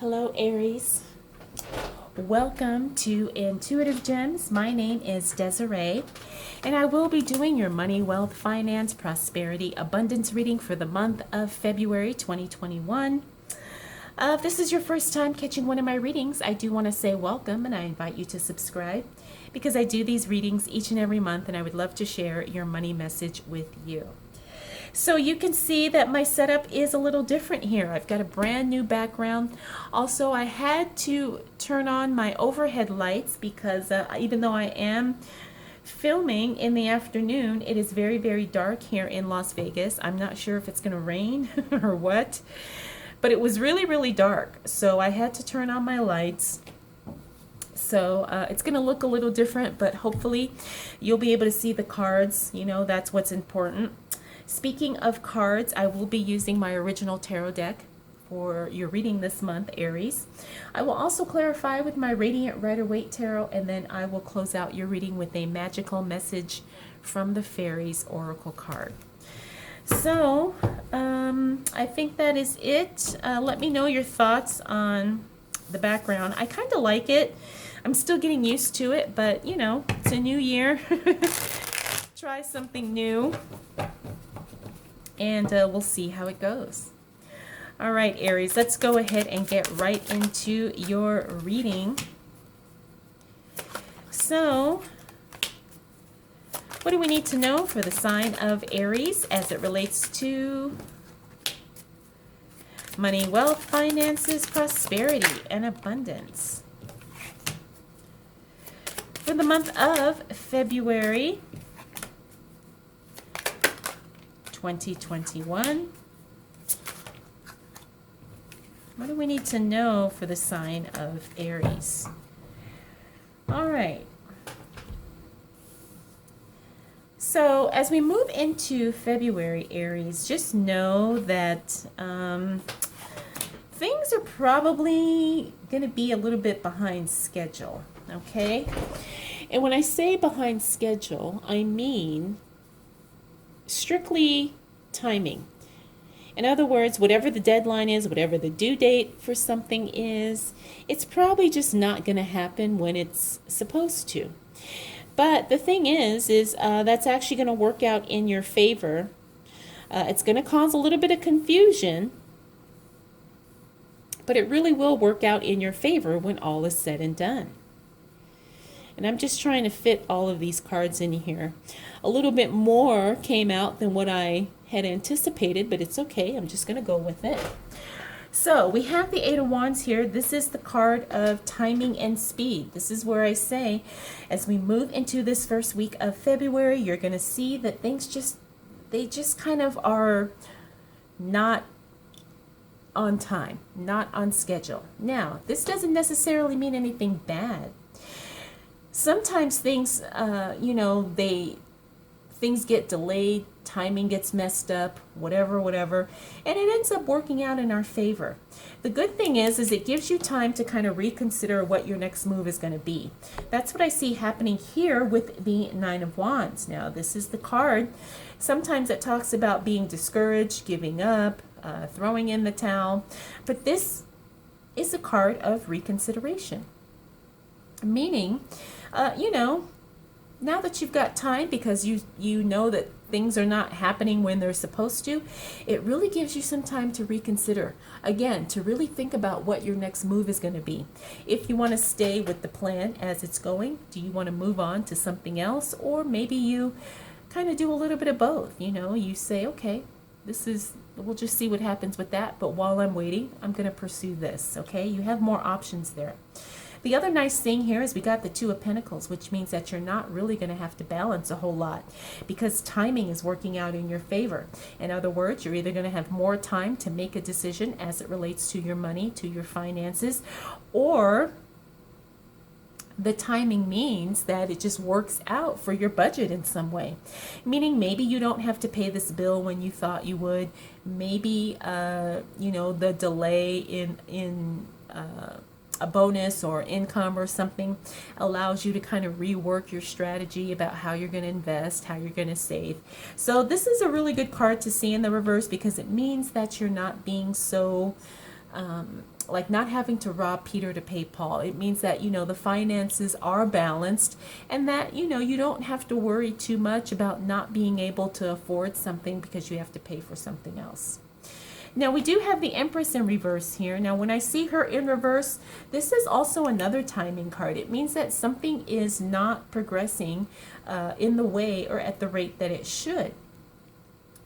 Hello, Aries. Welcome to Intuitive Gems. My name is Desiree, and I will be doing your money, wealth, finance, prosperity, abundance reading for the month of February 2021. If this is your first time catching one of my readings, I do want to say welcome, and I invite you to subscribe because I do these readings each and every month, and I would love to share your money message with you. So you can see that my setup is a little different here. I've got a brand new background. Also, I had to turn on my overhead lights because even though I am filming in the afternoon, it is very, very dark here in Las Vegas. I'm not sure if it's going to rain or what, but it was really, really dark. So I had to turn on my lights. So it's going to look a little different, but hopefully you'll be able to see the cards. You know, that's what's important. Speaking of cards, I will be using my original tarot deck for your reading this month, Aries. I will also clarify with my Radiant Rider-Waite Tarot, and then I will close out your reading with a magical message from the Fairies Oracle card. So, I think that is it. Let me know your thoughts on the background. I kind of like it. I'm still getting used to it, but you know, it's a new year. Try something new. And we'll see how it goes. All right, Aries, let's go ahead and get right into your reading. So, what do we need to know for the sign of Aries as it relates to money, wealth, finances, prosperity, and abundance? For the month of February 2021. What do we need to know for the sign of Aries? All right. So as we move into February, Aries, just know that things are probably going to be a little bit behind schedule, okay? And when I say behind schedule, I mean strictly timing. In other words, whatever the deadline is, whatever the due date for something is, it's probably just not going to happen when it's supposed to. But the thing is that's actually going to work out in your favor. It's going to cause a little bit of confusion, but it really will work out in your favor when all is said and done. And I'm just trying to fit all of these cards in here. A little bit more came out than what I had anticipated, but it's okay. I'm just going to go with it. So we have the Eight of Wands here. This is the card of timing and speed. This is where I say, as we move into this first week of February, you're going to see that things just kind of are not on time, not on schedule. Now, this doesn't necessarily mean anything bad. Sometimes things, things get delayed, timing gets messed up, whatever, and it ends up working out in our favor. The good thing is it gives you time to kind of reconsider what your next move is going to be. That's what I see happening here with the Nine of Wands. Now, this is the card. Sometimes it talks about being discouraged, giving up, throwing in the towel, but this is a card of reconsideration. Meaning, now that you've got time because you know that things are not happening when they're supposed to, it really gives you some time to reconsider. Again, to really think about what your next move is going to be. If you want to stay with the plan as it's going, do you want to move on to something else? Or maybe you kind of do a little bit of both. You say, okay, we'll just see what happens with that. But while I'm waiting, I'm going to pursue this. Okay, you have more options there. The other nice thing here is we got the Two of Pentacles, which means that you're not really going to have to balance a whole lot because timing is working out in your favor. In other words, you're either going to have more time to make a decision as it relates to your money, to your finances, or the timing means that it just works out for your budget in some way. Meaning maybe you don't have to pay this bill when you thought you would. Maybe, the delay in a bonus or income or something allows you to kind of rework your strategy about how you're going to invest, how you're going to save. So this is a really good card to see in the reverse because it means that you're not being so like not having to rob Peter to pay Paul. It means that, the finances are balanced, and that, you don't have to worry too much about not being able to afford something because you have to pay for something else. Now, we do have the Empress in reverse here. Now, when I see her in reverse, this is also another timing card. It means that something is not progressing in the way or at the rate that it should.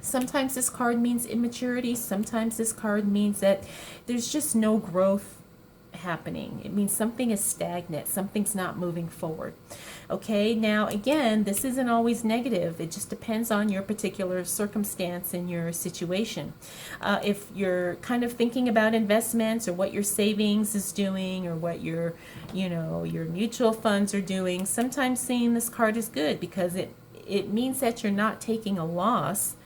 Sometimes this card means immaturity. Sometimes this card means that there's just no growth happening. It means something is stagnant. Something's not moving forward. Okay, now again, this isn't always negative. It just depends on your particular circumstance and your situation. If you're kind of thinking about investments or what your savings is doing or what your mutual funds are doing, sometimes seeing this card is good because it means that you're not taking a loss.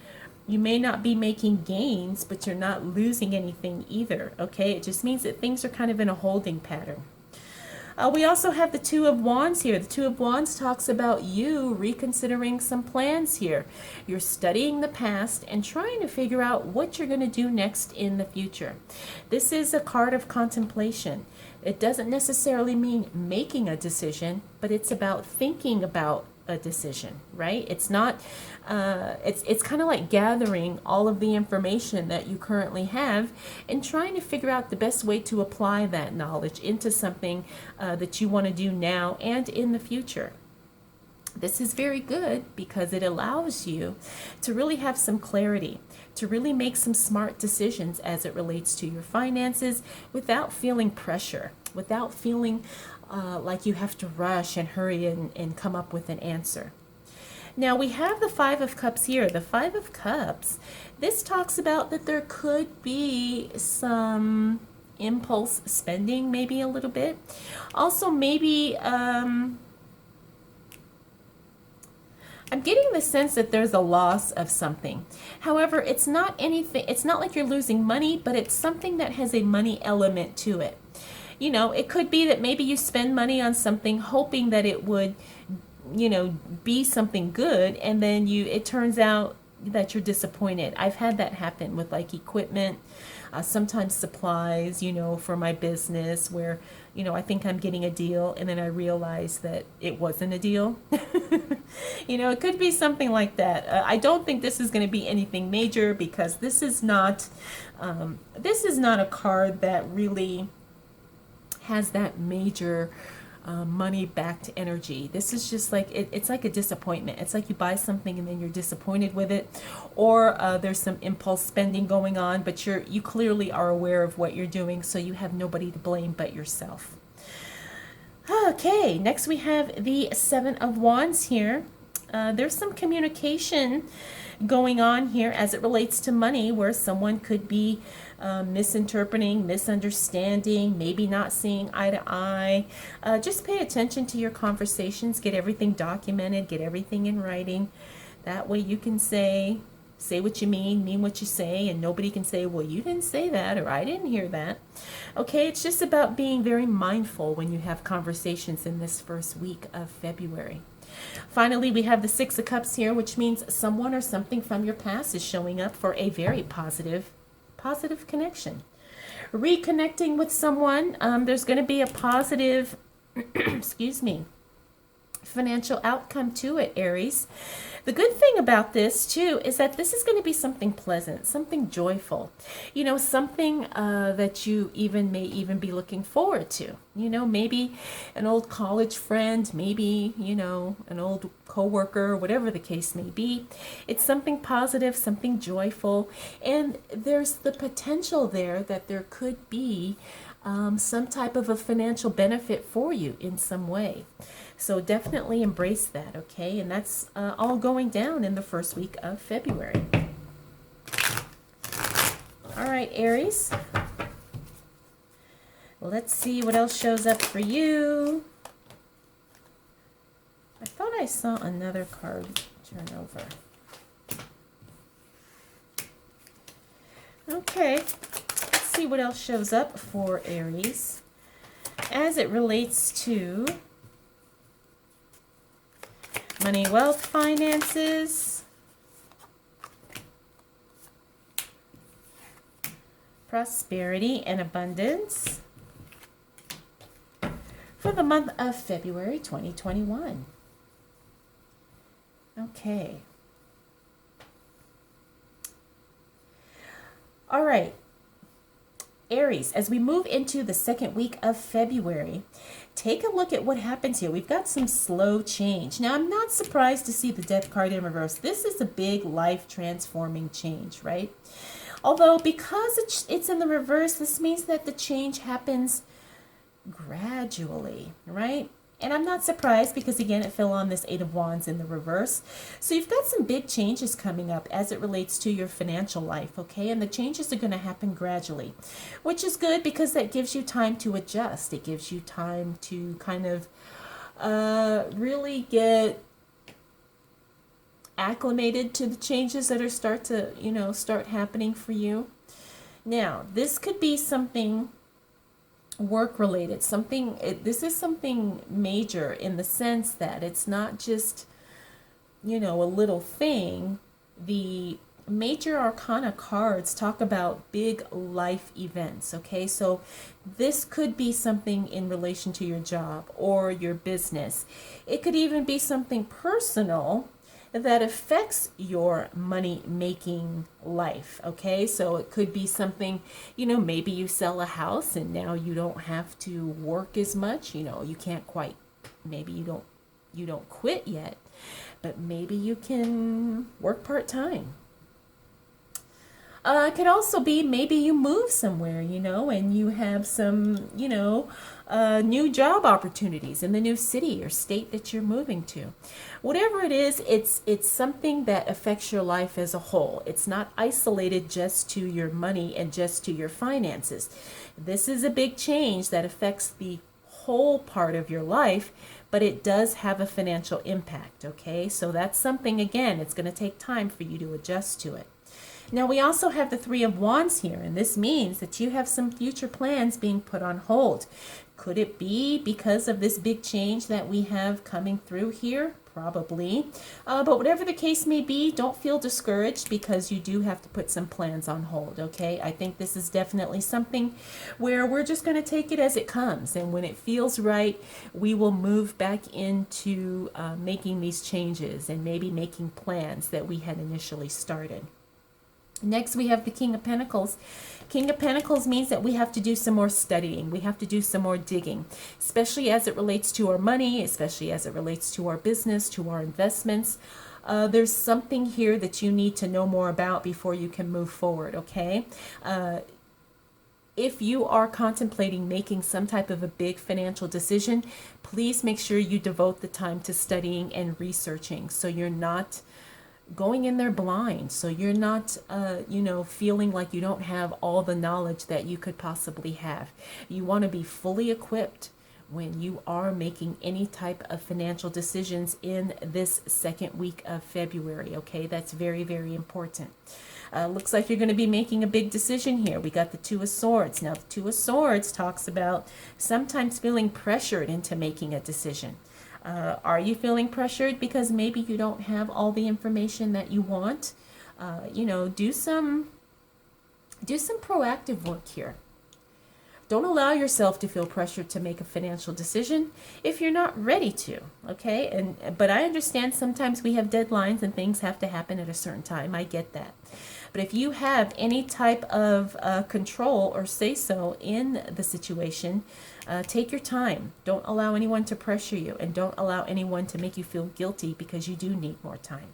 You may not be making gains, but you're not losing anything either, okay? It just means that things are kind of in a holding pattern. We also have the Two of Wands here. The Two of Wands talks about you reconsidering some plans here. You're studying the past and trying to figure out what you're going to do next in the future. This is a card of contemplation. It doesn't necessarily mean making a decision, but it's about thinking about a decision, right? It's not it's kind of like gathering all of the information that you currently have and trying to figure out the best way to apply that knowledge into something that you want to do now and in the future. This is very good because it allows you to really have some clarity, to really make some smart decisions as it relates to your finances without feeling pressure, without feeling like you have to rush and hurry and come up with an answer. Now we have the Five of Cups here. The Five of Cups, this talks about that there could be some impulse spending, maybe a little bit. Also maybe, I'm getting the sense that there's a loss of something. However, it's not anything, it's not like you're losing money, but it's something that has a money element to it. It could be that maybe you spend money on something hoping that it would, be something good, and then it turns out that you're disappointed. I've had that happen with like equipment, sometimes supplies, for my business where, I think I'm getting a deal and then I realize that it wasn't a deal. It could be something like that. I don't think this is going to be anything major because this is not a card that really has that major money-backed energy. This is just like, it's like a disappointment. It's like you buy something and then you're disappointed with it, or there's some impulse spending going on, but you clearly are aware of what you're doing, so you have nobody to blame but yourself. Okay, next we have the Seven of Wands here. There's some communication going on here as it relates to money where someone could be misinterpreting, misunderstanding, maybe not seeing eye to eye. Just pay attention to your conversations, get everything documented, get everything in writing. That way you can say what you mean what you say, and nobody can say, well, you didn't say that, or I didn't hear that. Okay, it's just about being very mindful when you have conversations in this first week of February. Finally, we have the Six of Cups here, which means someone or something from your past is showing up for a very positive connection. Reconnecting with someone, there's going to be a positive, financial outcome to it, Aries. The good thing about this too is that this is going to be something pleasant, something joyful, something that you may even be looking forward to. Maybe an old college friend, maybe, an old coworker, whatever the case may be. It's something positive, something joyful, and there's the potential there that there could be some type of a financial benefit for you in some way. So definitely embrace that, okay? And that's all going down in the first week of February. All right, Aries. Let's see what else shows up for you. I thought I saw another card turn over. Okay, let's see what else shows up for Aries as it relates to money, wealth, finances, prosperity, and abundance for the month of February 2021. Okay. All right. Aries, as we move into the second week of February, take a look at what happens here. We've got some slow change. Now, I'm not surprised to see the Death card in reverse. This is a big life transforming change, right? Although, because it's in the reverse, this means that the change happens gradually, right? And I'm not surprised because, again, it fell on this Eight of Wands in the reverse. So you've got some big changes coming up as it relates to your financial life, okay? And the changes are going to happen gradually, which is good because that gives you time to adjust. It gives you time to kind of really get acclimated to the changes that are start happening for you. Now, this could be something work related, this is something major in the sense that it's not just a little thing. The major arcana cards talk about big life events, okay? So this could be something in relation to your job or your business. It could even be something personal that affects your money making life, okay? So it could be something, maybe you sell a house and now you don't have to work as much, you can't quite, maybe you don't quit yet, but maybe you can work part-time. It could also be maybe you move somewhere, and you have some, new job opportunities in the new city or state that you're moving to. Whatever it is, it's something that affects your life as a whole. It's not isolated just to your money and just to your finances. This is a big change that affects the whole part of your life, but it does have a financial impact, okay? So that's something, again, it's going to take time for you to adjust to it. Now, we also have the Three of Wands here, and this means that you have some future plans being put on hold. Could it be because of this big change that we have coming through here? Probably. But whatever the case may be, don't feel discouraged because you do have to put some plans on hold, okay? I think this is definitely something where we're just going to take it as it comes. And when it feels right, we will move back into making these changes and maybe making plans that we had initially started. Next, we have the King of Pentacles. King of Pentacles means that we have to do some more studying. We have to do some more digging, especially as it relates to our money, especially as it relates to our business, to our investments. There's something here that you need to know more about before you can move forward, okay? If you are contemplating making some type of a big financial decision, please make sure you devote the time to studying and researching so you're not going in there blind, so you're not feeling like you don't have all the knowledge that you could possibly have. You want to be fully equipped when you are making any type of financial decisions in this second week of February, okay? That's very, very important. Looks like you're going to be making a big decision here. We got the Two of Swords. Now, the Two of Swords talks about sometimes feeling pressured into making a decision. Are you feeling pressured because maybe you don't have all the information that you want? Do some proactive work here. Don't allow yourself to feel pressured to make a financial decision if you're not ready to, okay? But I understand sometimes we have deadlines and things have to happen at a certain time. I get that. But if you have any type of control or say-so in the situation, take your time. Don't allow anyone to pressure you, and don't allow anyone to make you feel guilty because you do need more time.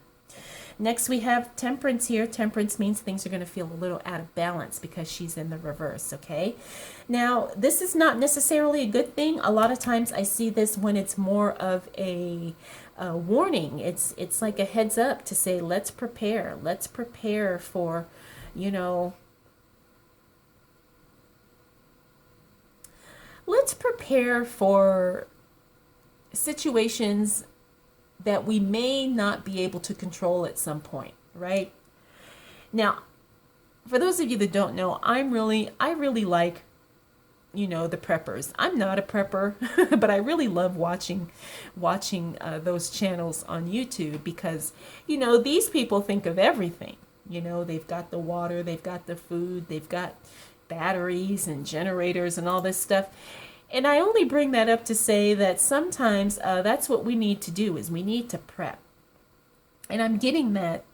Next, we have Temperance here. Temperance means things are going to feel a little out of balance because she's in the reverse, okay? Now, this is not necessarily a good thing. A lot of times I see this when it's more of a warning. It's like a heads up to say, let's prepare. Let's prepare for, let's prepare for situations that we may not be able to control at some point, right? Now, for those of you that don't know, I really like, the preppers. I'm not a prepper, but I really love watching those channels on YouTube because, these people think of everything. They've got the water, they've got the food, they've got, batteries and generators and all this stuff. And I only bring that up to say that sometimes that's what we need to do, is we need to prep. And I'm getting that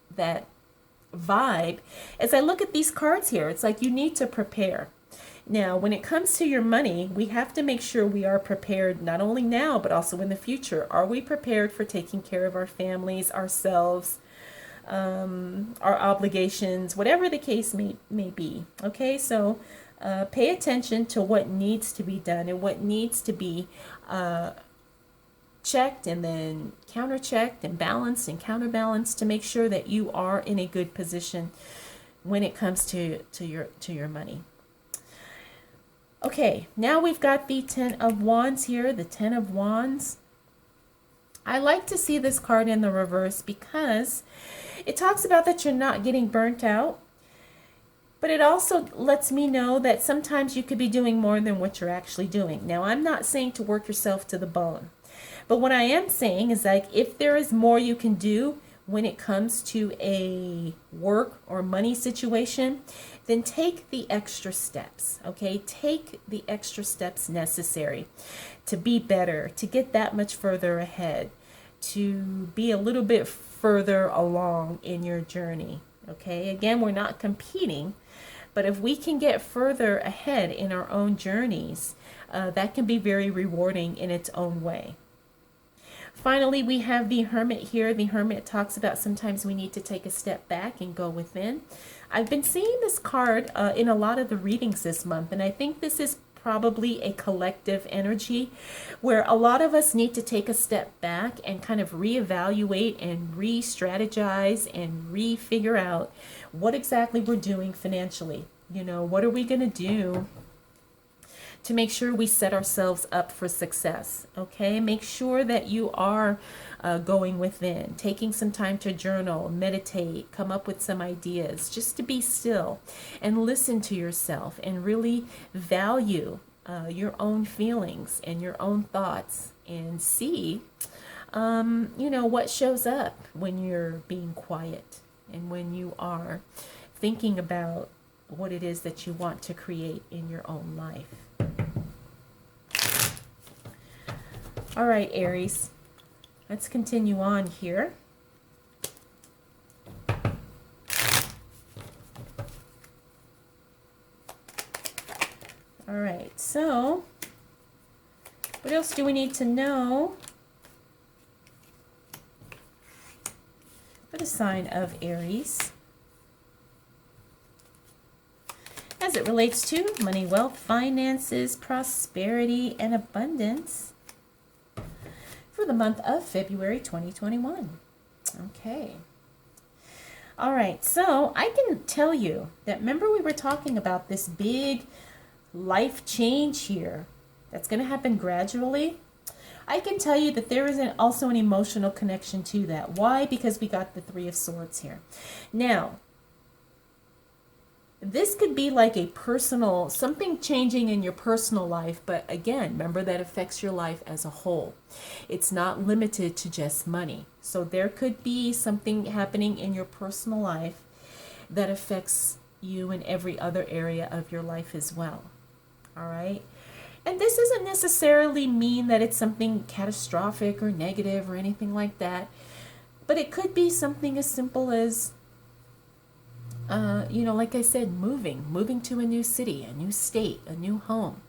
vibe as I look at these cards here. It's like you need to prepare. Now, when it comes to your money, we have to make sure we are prepared not only now, but also in the future. Are we prepared for taking care of our families, ourselves, our obligations, whatever the case may be? Okay, so pay attention to what needs to be done and what needs to be checked and then counter-checked and balanced and counterbalanced to make sure that you are in a good position when it comes to your money. Okay, now we've got the Ten of Wands here, the Ten of Wands. I like to see this card in the reverse because it talks about that you're not getting burnt out, but it also lets me know that sometimes you could be doing more than what you're actually doing. Now, I'm not saying to work yourself to the bone, but what I am saying is, like, if there is more you can do when it comes to a work or money situation, then take the extra steps, okay? Take the extra steps necessary to be better, to get that much further ahead, to be a little bit further along in your journey, okay? Again, we're not competing, but if we can get further ahead in our own journeys, that can be very rewarding in its own way. Finally, we have the Hermit here. The Hermit talks about sometimes we need to take a step back and go within. I've been seeing this card in a lot of the readings this month, and I think this is probably a collective energy where a lot of us need to take a step back and kind of reevaluate and re-strategize and re-figure out what exactly we're doing financially. You know, what are we going to do to make sure we set ourselves up for success, okay? Make sure that you are going within, taking some time to journal, meditate, come up with some ideas, just to be still and listen to yourself and really value your own feelings and your own thoughts and see, you know, what shows up when you're being quiet and when you are thinking about what it is that you want to create in your own life. All right, Aries, let's continue on here. All right, so what else do we need to know for the sign of Aries as it relates to money, wealth, finances, prosperity, and abundance for the month of February 2021. Okay. All right, so I can tell you that, remember we were talking about this big life change here that's going to happen gradually? I can tell you that there is also an emotional connection to that. Why? Because we got the Three of Swords here. Now, this could be like a personal, something changing in your personal life, but again, remember that affects your life as a whole. It's not limited to just money. So there could be something happening in your personal life that affects you in every other area of your life as well. All right? And this doesn't necessarily mean that it's something catastrophic or negative or anything like that, but it could be something as simple as you know, like I said, moving to a new city, a new state, a new home.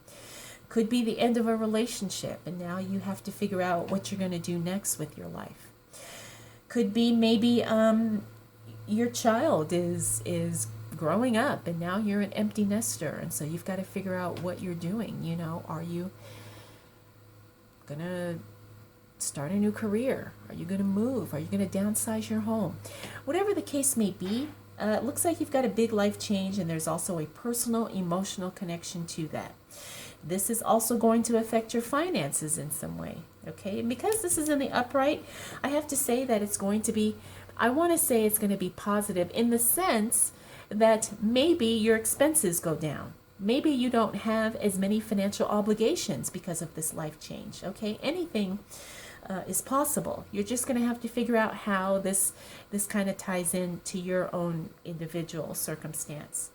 Could be the end of a relationship, and now you have to figure out what you're going to do next with your life. Could be maybe your child is growing up, and now you're an empty nester, and so you've got to figure out what you're doing. You know, are you going to start a new career? Are you going to move? Are you going to downsize your home? Whatever the case may be, it looks like you've got a big life change, and there's also a personal, emotional connection to that. This is also going to affect your finances in some way, okay? And because this is in the upright, I have to say that it's going to be, I want to say it's going to be positive in the sense that maybe your expenses go down. Maybe you don't have as many financial obligations because of this life change, okay? Anything is possible. You're just going to have to figure out how this kind of ties in to your own individual circumstance.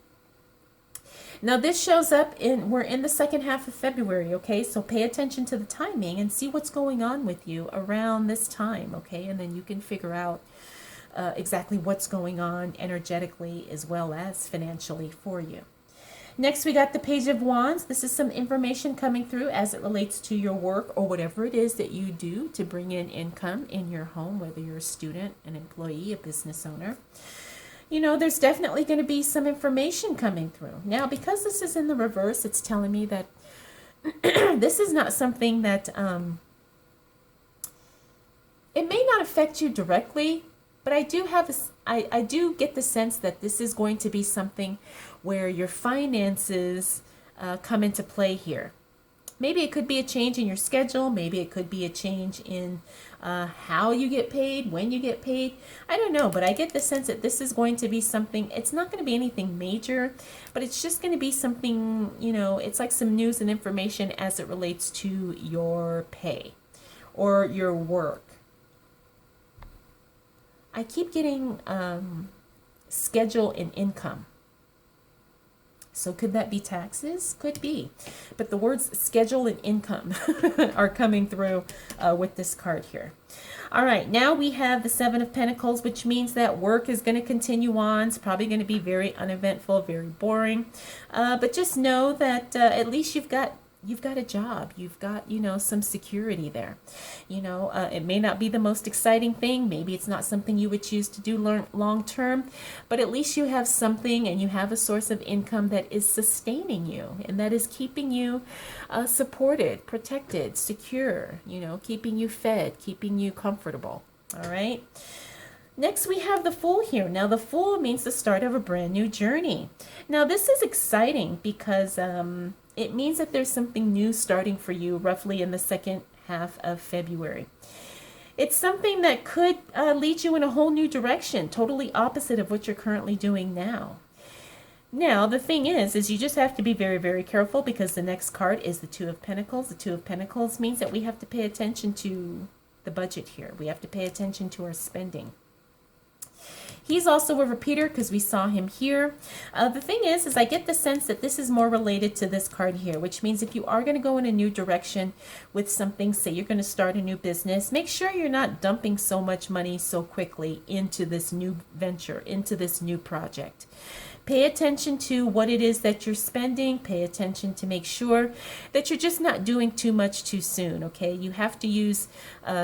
Now this shows up we're in the second half of February, okay? So pay attention to the timing and see what's going on with you around this time, okay? And then you can figure out exactly what's going on energetically as well as financially for you. Next, we got the Page of Wands. This is some information coming through as it relates to your work or whatever it is that you do to bring in income in your home, whether you're a student, an employee, a business owner. You know, there's definitely going to be some information coming through. Now, because this is in the reverse, it's telling me that this is not something that, it may not affect you directly, but I do have I do get the sense that this is going to be something where your finances come into play here. Maybe it could be a change in your schedule. Maybe it could be a change in how you get paid, when you get paid. I don't know, but I get the sense that this is going to be something, it's not going to be anything major, but it's just going to be something, you know, it's like some news and information as it relates to your pay or your work. I keep getting schedule and income. So could that be taxes? Could be. But the words schedule and income are coming through with this card here. All right, now we have the Seven of Pentacles, which means that work is going to continue on. It's probably going to be very uneventful, very boring. But just know that at least you've got a job. You've got, you know, some security there. You know, it may not be the most exciting thing. Maybe it's not something you would choose to do long term, but at least you have something and you have a source of income that is sustaining you and that is keeping you supported, protected, secure, you know, keeping you fed, keeping you comfortable. All right. Next, we have the Fool here. Now, the Fool means the start of a brand new journey. Now, this is exciting because it means that there's something new starting for you roughly in the second half of February. It's something that could lead you in a whole new direction, totally opposite of what you're currently doing now. Now, the thing is you just have to be very, very careful because the next card is the Two of Pentacles. The Two of Pentacles means that we have to pay attention to the budget here. We have to pay attention to our spending. He's also a repeater because we saw him here. The thing is I get the sense that this is more related to this card here, which means if you are going to go in a new direction with something, say you're going to start a new business, make sure you're not dumping so much money so quickly into this new venture, into this new project. Pay attention to what it is that you're spending. Pay attention to make sure that you're just not doing too much too soon, okay? You have to use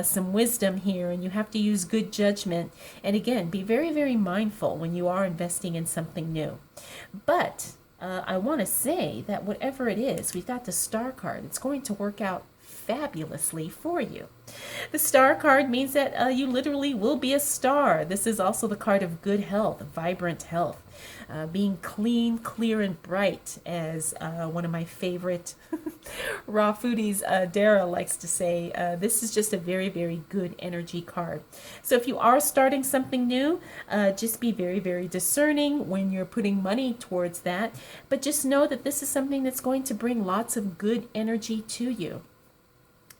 some wisdom here and you have to use good judgment. And again, be very, very mindful when you are investing in something new. But I want to say that whatever it is, we've got the Star card. It's going to work out fabulously for you. The Star card means that you literally will be a star. This is also the card of good health, vibrant health. Being clean, clear, and bright, as one of my favorite raw foodies, Dara, likes to say. This is just a very, very good energy card. So if you are starting something new, just be very, very discerning when you're putting money towards that. But just know that this is something that's going to bring lots of good energy to you.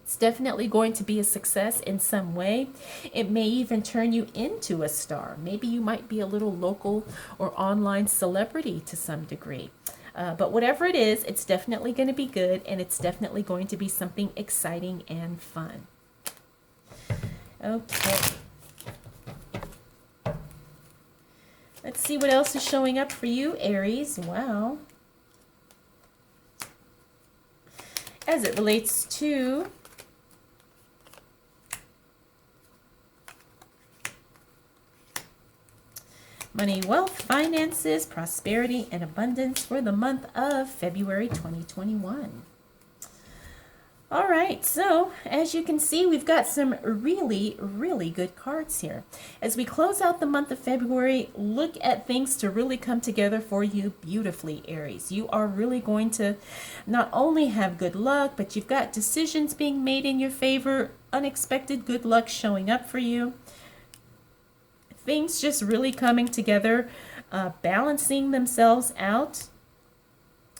It's definitely going to be a success in some way. It may even turn you into a star. Maybe you might be a little local or online celebrity to some degree. But whatever it is, it's definitely going to be good, and it's definitely going to be something exciting and fun. Okay. Let's see what else is showing up for you, Aries. Wow. As it relates to money, wealth, finances, prosperity, and abundance for the month of February 2021. All right, so as you can see, we've got some really, really good cards here. As we close out the month of February, look at things to really come together for you beautifully, Aries. You are really going to not only have good luck, but you've got decisions being made in your favor, unexpected good luck showing up for you. Things just really coming together, balancing themselves out.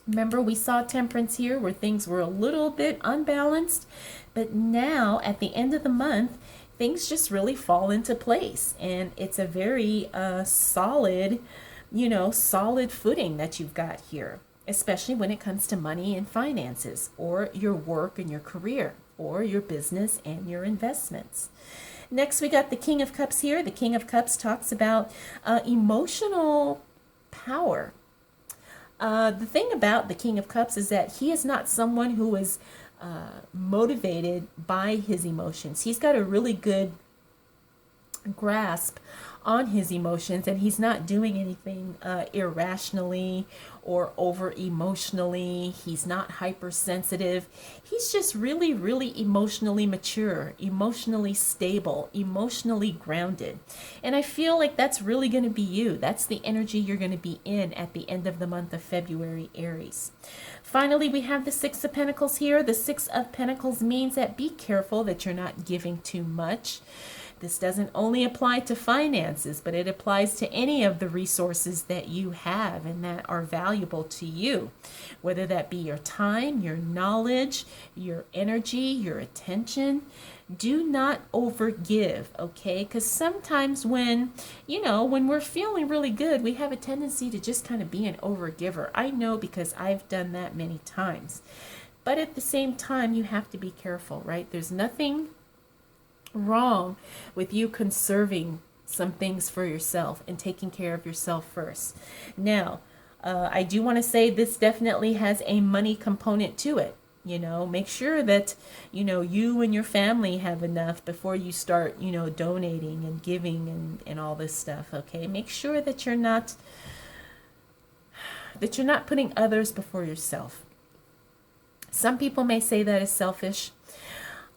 Remember, we saw Temperance here where things were a little bit unbalanced, but now at the end of the month, things just really fall into place, and it's a very solid, solid footing that you've got here. especially when it comes to money and finances, or your work and your career, or your business and your investments. Next, we got the King of Cups here. The King of Cups talks about emotional power. The thing about the King of Cups is that he is not someone who is motivated by his emotions. He's got a really good grasp on his emotions, and he's not doing anything irrationally or over emotionally. He's not hypersensitive. He's just really, really emotionally mature, emotionally stable, emotionally grounded. And I feel like that's really going to be you. That's the energy you're going to be in at the end of the month of February, Aries. Finally, we have the Six of Pentacles here. The Six of Pentacles means that be careful that you're not giving too much. This doesn't only apply to finances, but it applies to any of the resources that you have and that are valuable to you, whether that be your time, your knowledge, your energy, your attention. Do not overgive, okay? Because sometimes when we're feeling really good, we have a tendency to just kind of be an overgiver. I know, because I've done that many times. But at the same time, you have to be careful, right? There's nothing wrong with you conserving some things for yourself and taking care of yourself first. Now, I do want to say this definitely has a money component to it. Make sure that, you and your family have enough before you start, donating and giving and all this stuff. Okay. Make sure that you're not putting others before yourself. Some people may say that is selfish.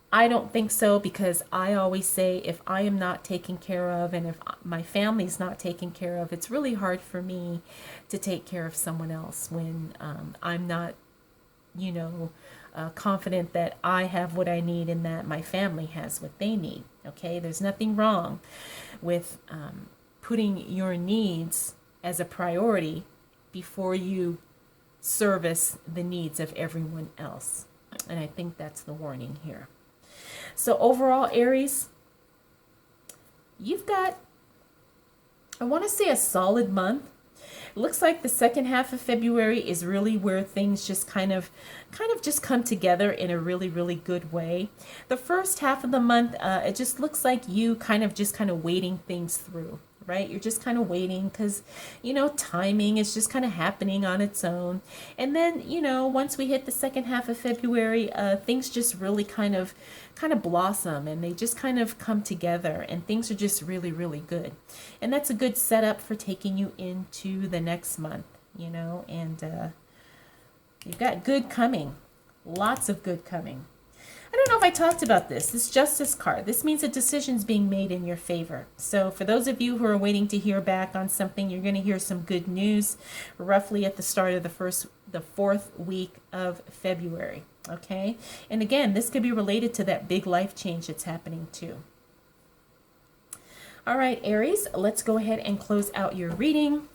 I don't think so, because I always say if I am not taken care of and if my family's not taken care of, it's really hard for me to take care of someone else when I'm not, confident that I have what I need and that my family has what they need. Okay, there's nothing wrong with putting your needs as a priority before you service the needs of everyone else. And I think that's the warning here. So overall, Aries, you've got, I want to say, a solid month. It looks like the second half of February is really where things just kind of just come together in a really, really good way. The first half of the month, it just looks like you kind of waiting things through. Right? You're just kind of waiting because, timing is just kind of happening on its own. And then, once we hit the second half of February, things just really kind of blossom, and they just kind of come together, and things are just really, really good. And that's a good setup for taking you into the next month, and you've got good coming, lots of good coming. I don't know if I talked about this Justice card. This means a decision's being made in your favor. So for those of you who are waiting to hear back on something, you're going to hear some good news roughly at the start of the fourth week of February. Okay. And again, this could be related to that big life change that's happening too. All right, Aries, let's go ahead and close out your reading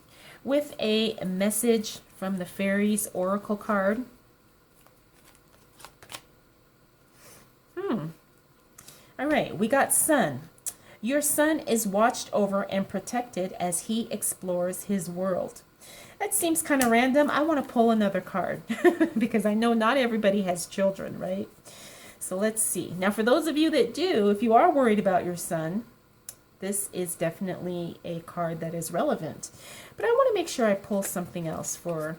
with a message from the Fairies Oracle card. All right, we got Sun. Your son is watched over and protected as he explores his world. That seems kind of random. I want to pull another card because I know not everybody has children, right? So let's see. Now, for those of you that do, if you are worried about your son, this is definitely a card that is relevant. But I want to make sure I pull something else for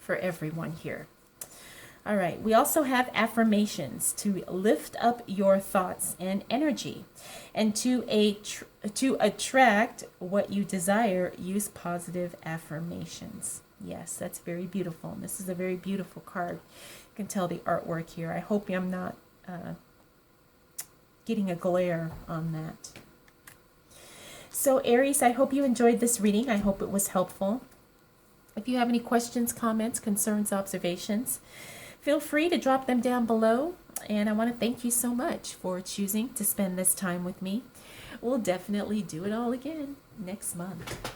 everyone here. All right, we also have affirmations to lift up your thoughts and energy. And to attract what you desire, use positive affirmations. Yes, that's very beautiful. And this is a very beautiful card. You can tell the artwork here. I hope I'm not getting a glare on that. So Aries, I hope you enjoyed this reading. I hope it was helpful. If you have any questions, comments, concerns, observations, feel free to drop them down below. And I want to thank you so much for choosing to spend this time with me. We'll definitely do it all again next month.